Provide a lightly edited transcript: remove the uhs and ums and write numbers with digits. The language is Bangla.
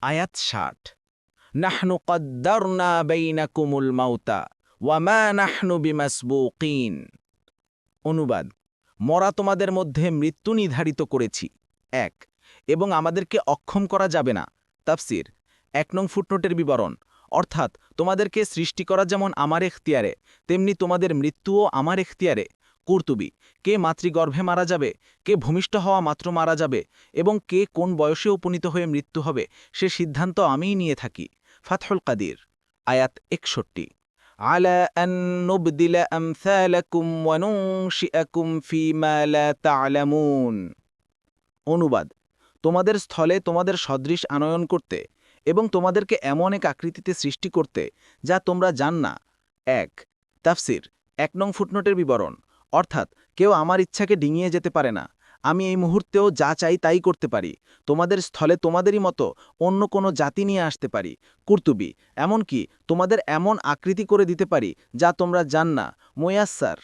আয়াত ৬০। নাহনু কদ্দারনা বাইনাকুমুল মাউতা ওয়া মা নাহনু বিমাসবুকিন। অনুবাদ: মরা তোমাদের মধ্যে মৃত্যু নির্ধারিত করেছি ১ এবং আমাদেরকে অক্ষম করা যাবে না। তাফসির ১ নং ফুটনোটের বিবরণ, অর্থাৎ তোমাদেরকে সৃষ্টি করা যেমন আমার এখতিয়ারে, তেমনি তোমাদের মৃত্যুও আমার এখতিয়ারে। কুরতুবী: কে মাতৃগর্ভে মারা যাবে, কে ভূমিষ্ঠ হওয়া মাত্র মারা যাবে এবং কে কোন বয়সে উপনীত হয়ে মৃত্যু হবে সে সিদ্ধান্ত আমিই নিয়ে থাকি। ফাতহুল কাদির আয়াত ৬১। আলা আন নুবদিলা আমসালাকুম ওয়া নুনশিআকুম ফীমা লা তা'লামুন। অনুবাদ: তোমাদের স্থলে তোমাদের সদৃশ আনয়ন করতে এবং তোমাদেরকে এমন এক আকৃতিতে সৃষ্টি করতে যা তোমরা জান না। ১ তাফসির ১ নং ফুটনোটের বিবরণ, অর্থাৎ কেউ আমার ইচ্ছাকে ডিঙিয়ে যেতে পারে না। আমি এই মুহূর্তেও যা চাই তাই করতে পারি। তোমাদের স্থলে তোমাদেরই মতো অন্য কোনো জাতি নিয়ে আসতে পারি। কুরতুবী: এমনকি তোমাদের এমন আকৃতি করে দিতে পারি যা তোমরা জান না। মুয়াস্সার